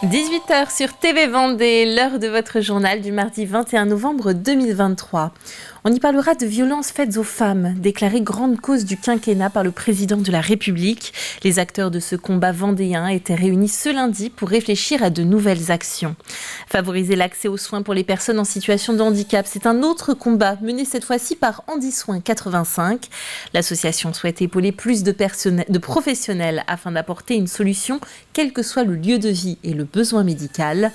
18h sur TV Vendée, l'heure de votre journal du mardi 21 novembre 2023. On y parlera de violences faites aux femmes, déclarée grande cause du quinquennat par le président de la République. Les acteurs de ce combat vendéen étaient réunis ce lundi pour réfléchir à de nouvelles actions. Favoriser l'accès aux soins pour les personnes en situation de handicap, c'est un autre combat mené cette fois-ci par Handi Soins 85. L'association souhaite épauler plus de professionnels afin d'apporter une solution, quel que soit le lieu de vie et le besoin médical.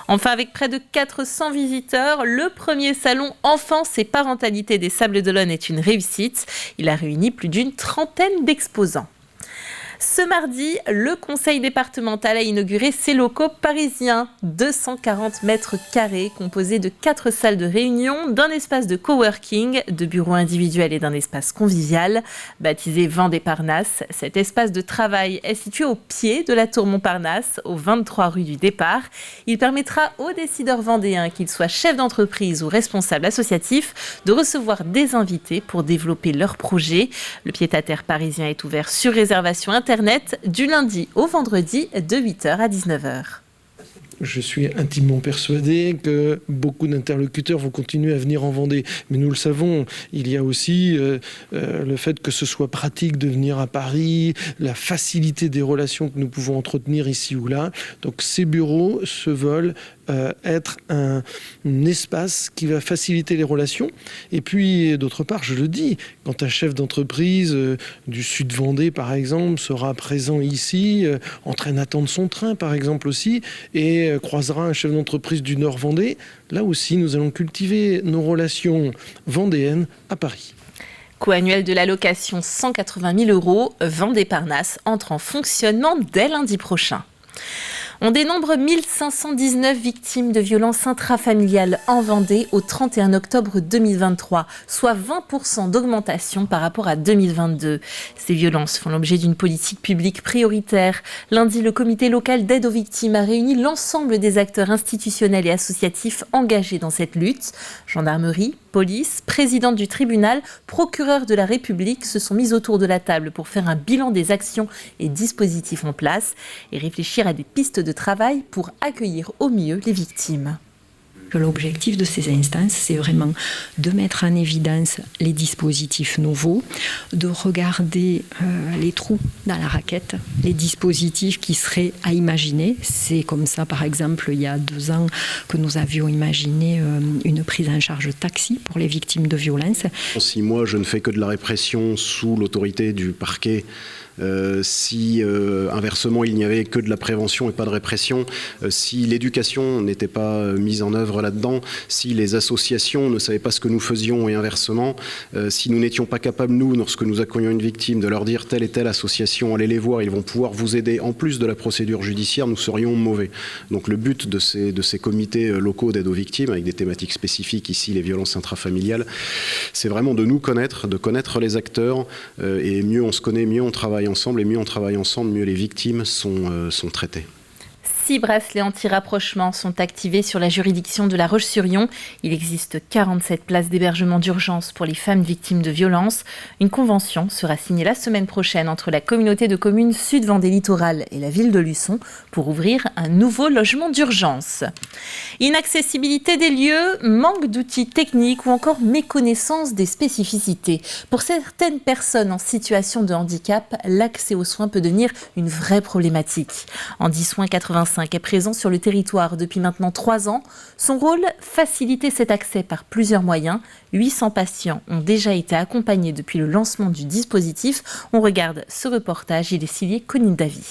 Enfin, avec près de 400 visiteurs, le premier salon Enfance et Parentalité des Sables d'Olonne est une réussite. Il a réuni plus d'une trentaine d'exposants. Ce mardi, le conseil départemental a inauguré ses locaux parisiens. 240 mètres carrés composés de 4 salles de réunion, d'un espace de coworking, de bureaux individuels et d'un espace convivial. Baptisé Vendée Parnasse, cet espace de travail est situé au pied de la tour Montparnasse, au 23 rue du Départ. Il permettra aux décideurs vendéens, qu'ils soient chefs d'entreprise ou responsables associatifs, de recevoir des invités pour développer leurs projets. Le pied-à-terre parisien est ouvert sur réservation Internet du lundi au vendredi de 8h à 19h. Je suis intimement persuadé que beaucoup d'interlocuteurs vont continuer à venir en Vendée. Mais nous le savons, il y a aussi le fait que ce soit pratique de venir à Paris, la facilité des relations que nous pouvons entretenir ici ou là. Donc ces bureaux se veulent être un espace qui va faciliter les relations. Et puis, d'autre part, je le dis, quand un chef d'entreprise du Sud Vendée, par exemple, sera présent ici, en train d'attendre son train, par exemple aussi, et croisera un chef d'entreprise du Nord Vendée, là aussi, nous allons cultiver nos relations vendéennes à Paris. Coût annuel de la location 180 000 €, Vendée Parnasse entre en fonctionnement dès lundi prochain. On dénombre 1519 victimes de violences intrafamiliales en Vendée au 31 octobre 2023, soit 20% d'augmentation par rapport à 2022. Ces violences font l'objet d'une politique publique prioritaire. Lundi, le comité local d'aide aux victimes a réuni l'ensemble des acteurs institutionnels et associatifs engagés dans cette lutte. Gendarmerie, police, présidente du tribunal, procureur de la République se sont mis autour de la table pour faire un bilan des actions et dispositifs en place et réfléchir à des pistes de travail pour accueillir au mieux les victimes. L'objectif de ces instances, c'est vraiment de mettre en évidence les dispositifs nouveaux, de regarder les trous dans la raquette, les dispositifs qui seraient à imaginer. C'est comme ça, par exemple, il y a 2 ans que nous avions imaginé une prise en charge taxi pour les victimes de violences. Si moi, je ne fais que de la répression sous l'autorité du parquet, si inversement il n'y avait que de la prévention et pas de répression, si l'éducation n'était pas mise en œuvre là-dedans, si les associations ne savaient pas ce que nous faisions et inversement, si nous n'étions pas capables, nous, lorsque nous accueillions une victime, de leur dire telle et telle association, allez les voir, ils vont pouvoir vous aider en plus de la procédure judiciaire, nous serions mauvais. Donc le but de ces comités locaux d'aide aux victimes, avec des thématiques spécifiques, ici les violences intrafamiliales, c'est vraiment de nous connaître, de connaître les acteurs, et mieux on se connaît, mieux on travaille ensemble, et mieux on travaille ensemble, mieux les victimes sont traitées. 6 bracelets anti-rapprochement sont activés sur la juridiction de La Roche-sur-Yon. Il existe 47 places d'hébergement d'urgence pour les femmes victimes de violences. Une convention sera signée la semaine prochaine entre la communauté de communes Sud Vendée Littoral et la ville de Luçon pour ouvrir un nouveau logement d'urgence. Inaccessibilité des lieux, manque d'outils techniques ou encore méconnaissance des spécificités. Pour certaines personnes en situation de handicap, l'accès aux soins peut devenir une vraie problématique. Handi Soins 85 est présent sur le territoire depuis maintenant 3 ans. Son rôle, faciliter cet accès par plusieurs moyens. 800 patients ont déjà été accompagnés depuis le lancement du dispositif. On regarde ce reportage, il est signé Conine Davy.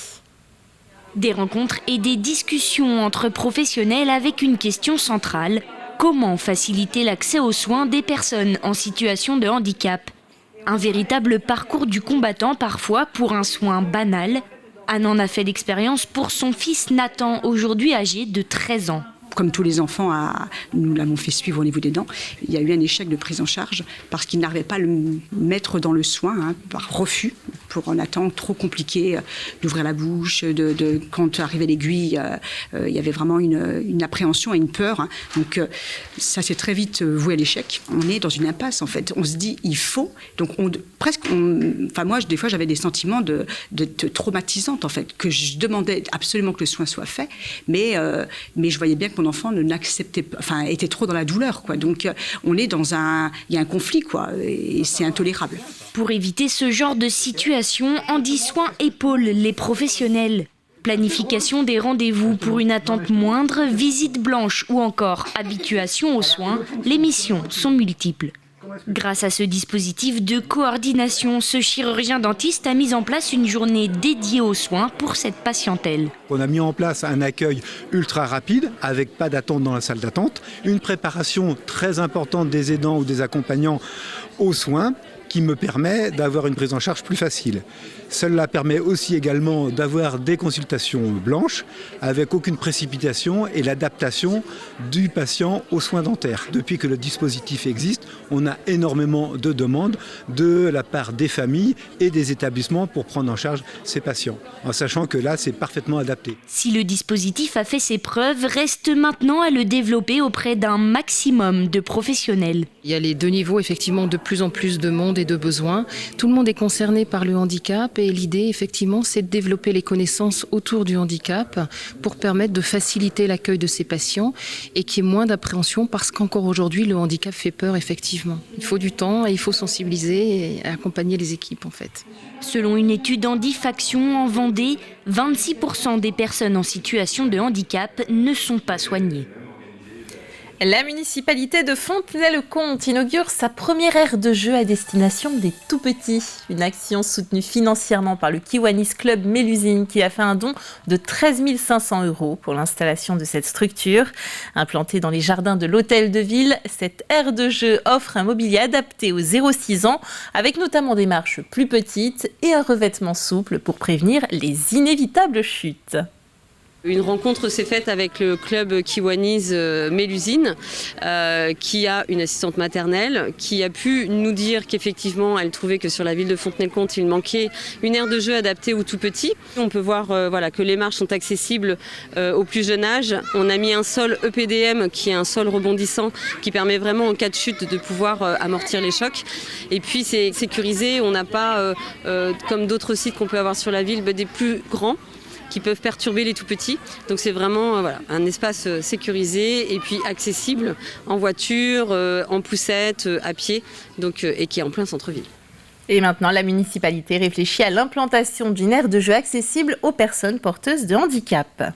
Des rencontres et des discussions entre professionnels avec une question centrale. Comment faciliter l'accès aux soins des personnes en situation de handicap ? Un véritable parcours du combattant parfois pour un soin banal. Anne en a fait l'expérience pour son fils Nathan, aujourd'hui âgé de 13 ans. Comme tous les enfants, nous l'avons fait suivre au niveau des dents. Il y a eu un échec de prise en charge parce qu'il n'arrivait pas à le mettre dans le soin, par refus. pour Nathan, trop compliqué d'ouvrir la bouche, quand arrivait l'aiguille, il y avait vraiment une appréhension et une peur. Hein. Donc ça s'est très vite voué à l'échec. On est dans une impasse en fait. On se dit il faut. Donc moi des fois j'avais des sentiments de traumatisante en fait, que je demandais absolument que le soin soit fait, mais je voyais bien que mon enfant était trop dans la douleur quoi. Donc il y a un conflit quoi, et c'est intolérable. Pour éviter ce genre de situation, Handy Soins épaule les professionnels. Planification des rendez-vous pour une attente moindre, visite blanche ou encore habituation aux soins, les missions sont multiples. Grâce à ce dispositif de coordination, ce chirurgien dentiste a mis en place une journée dédiée aux soins pour cette patientèle. On a mis en place un accueil ultra rapide, avec pas d'attente dans la salle d'attente, une préparation très importante des aidants ou des accompagnants aux soins, qui me permet d'avoir une prise en charge plus facile. Cela permet aussi également d'avoir des consultations blanches avec aucune précipitation et l'adaptation du patient aux soins dentaires. Depuis que le dispositif existe, on a énormément de demandes de la part des familles et des établissements pour prendre en charge ces patients, en sachant que là, c'est parfaitement adapté. Si le dispositif a fait ses preuves, reste maintenant à le développer auprès d'un maximum de professionnels. Il y a les deux niveaux, effectivement, de plus en plus de monde et de besoins. Tout le monde est concerné par le handicap et l'idée, effectivement, c'est de développer les connaissances autour du handicap pour permettre de faciliter l'accueil de ces patients et qu'il y ait moins d'appréhension parce qu'encore aujourd'hui, le handicap fait peur, effectivement. Il faut du temps et il faut sensibiliser et accompagner les équipes, en fait. Selon une étude Handifaction en Vendée, 26% des personnes en situation de handicap ne sont pas soignées. La municipalité de Fontenay-le-Comte inaugure sa première aire de jeu à destination des tout-petits. Une action soutenue financièrement par le Kiwanis Club Mélusine qui a fait un don de 13 500 € pour l'installation de cette structure. Implantée dans les jardins de l'hôtel de ville, cette aire de jeu offre un mobilier adapté aux 0-6 ans avec notamment des marches plus petites et un revêtement souple pour prévenir les inévitables chutes. Une rencontre s'est faite avec le club Kiwanis Mélusine qui a une assistante maternelle qui a pu nous dire qu'effectivement elle trouvait que sur la ville de Fontenay-le-Comte il manquait une aire de jeu adaptée aux tout petits. On peut voir que les marches sont accessibles au plus jeune âge. On a mis un sol EPDM qui est un sol rebondissant qui permet vraiment en cas de chute de pouvoir amortir les chocs. Et puis c'est sécurisé, on n'a pas comme d'autres sites qu'on peut avoir sur la ville des plus grands qui peuvent perturber les tout-petits. Donc c'est vraiment un espace sécurisé et puis accessible en voiture, en poussette, à pied, et qui est en plein centre-ville. Et maintenant, la municipalité réfléchit à l'implantation d'une aire de jeu accessible aux personnes porteuses de handicap.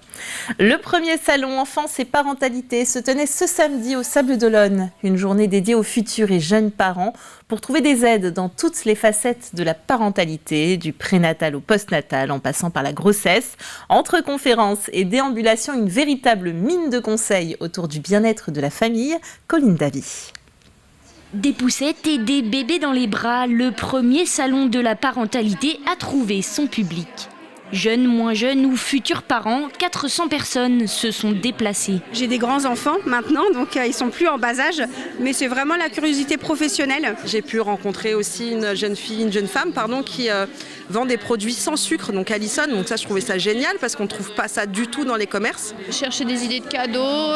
Le premier salon enfance et parentalité se tenait ce samedi au Sables d'Olonne. Une journée dédiée aux futurs et jeunes parents pour trouver des aides dans toutes les facettes de la parentalité, du prénatal au postnatal, en passant par la grossesse. Entre conférences et déambulations, une véritable mine de conseils autour du bien-être de la famille. Colline Davy. Des poussettes et des bébés dans les bras, le premier salon de la parentalité a trouvé son public. Jeunes, moins jeunes ou futurs parents, 400 personnes se sont déplacées. J'ai des grands-enfants maintenant, donc ils sont plus en bas âge, mais c'est vraiment la curiosité professionnelle. J'ai pu rencontrer aussi une jeune femme qui vend des produits sans sucre, donc Alison. Donc ça, je trouvais ça génial parce qu'on ne trouve pas ça du tout dans les commerces. Chercher des idées de cadeaux,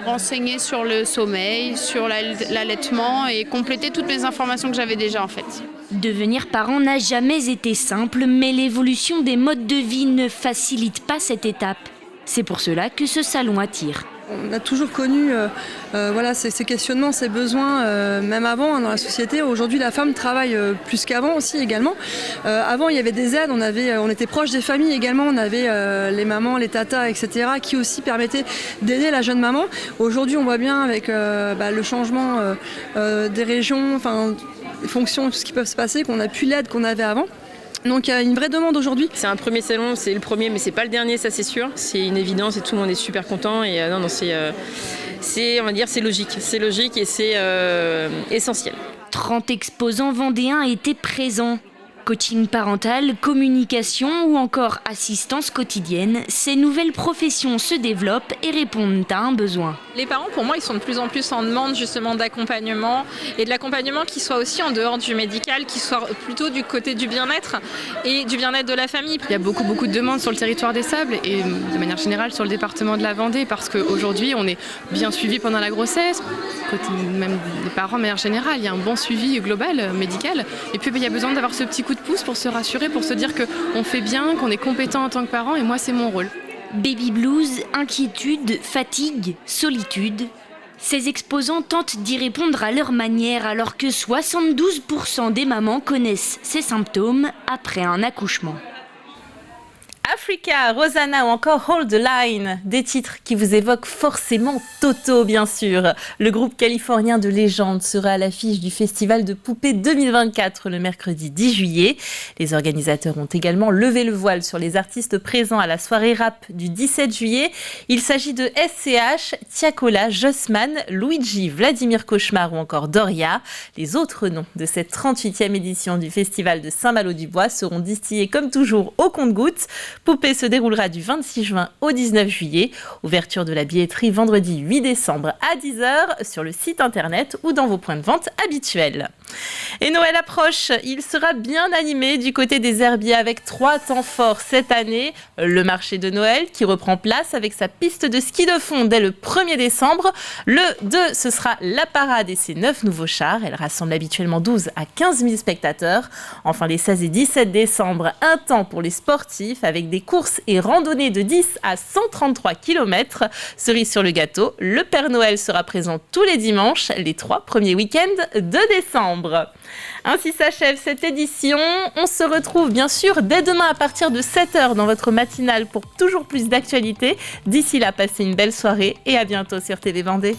renseigner sur le sommeil, sur l'allaitement et compléter toutes mes informations que j'avais déjà en fait. Devenir parent n'a jamais été simple, mais l'évolution des modes de vie ne facilite pas cette étape. C'est pour cela que ce salon attire. On a toujours connu ces questionnements, ces besoins, même avant dans la société. Aujourd'hui, la femme travaille plus qu'avant aussi également. Avant, il y avait des aides, on était proche des familles également. On avait les mamans, les tatas, etc. qui aussi permettaient d'aider la jeune maman. Aujourd'hui, on voit bien avec le changement des régions, les fonctions, tout ce qui peut se passer, qu'on n'a plus l'aide qu'on avait avant. Donc il y a une vraie demande aujourd'hui. C'est un premier salon, c'est le premier mais c'est pas le dernier, ça c'est sûr. C'est une évidence et tout le monde est super content et c'est on va dire c'est logique et c'est essentiel. 30 exposants vendéens étaient présents. Coaching parental, communication ou encore assistance quotidienne, ces nouvelles professions se développent et répondent à un besoin. Les parents, pour moi, ils sont de plus en plus en demande justement d'accompagnement et de l'accompagnement qui soit aussi en dehors du médical, qui soit plutôt du côté du bien-être et du bien-être de la famille. Il y a beaucoup de demandes sur le territoire des Sables et de manière générale sur le département de la Vendée parce qu'aujourd'hui on est bien suivi pendant la grossesse, même les parents de manière générale, il y a un bon suivi global médical et puis il y a besoin d'avoir ce petit coup de pouce pour se rassurer, pour se dire qu'on fait bien, qu'on est compétent en tant que parent et moi c'est mon rôle. Baby blues, inquiétude, fatigue, solitude. Ces exposants tentent d'y répondre à leur manière alors que 72% des mamans connaissent ces symptômes après un accouchement. Africa, Rosanna ou encore Hold the Line, des titres qui vous évoquent forcément Toto, bien sûr. Le groupe californien de légende sera à l'affiche du Festival de Poupées 2024 le mercredi 10 juillet. Les organisateurs ont également levé le voile sur les artistes présents à la soirée rap du 17 juillet. Il s'agit de SCH, Tiakola, Jossman, Luigi, Vladimir Cauchemar ou encore Doria. Les autres noms de cette 38e édition du Festival de Saint-Malo-du-Bois seront distillés comme toujours au compte-gouttes. Poupée se déroulera du 26 juin au 19 juillet. Ouverture de la billetterie vendredi 8 décembre à 10h sur le site internet ou dans vos points de vente habituels. Et Noël approche, il sera bien animé du côté des herbiers avec 3 temps forts cette année. Le marché de Noël qui reprend place avec sa piste de ski de fond dès le 1er décembre. Le 2, ce sera la parade et ses 9 nouveaux chars. Elle rassemble habituellement 12 à 15 000 spectateurs. Enfin, les 16 et 17 décembre, un temps pour les sportifs avec des courses et randonnées de 10 à 133 km. Cerise sur le gâteau, le Père Noël sera présent tous les dimanches, les 3 premiers week-ends de décembre. Ainsi s'achève cette édition. On se retrouve bien sûr dès demain à partir de 7h dans votre matinale pour toujours plus d'actualités. D'ici là, passez une belle soirée et à bientôt sur TV Vendée.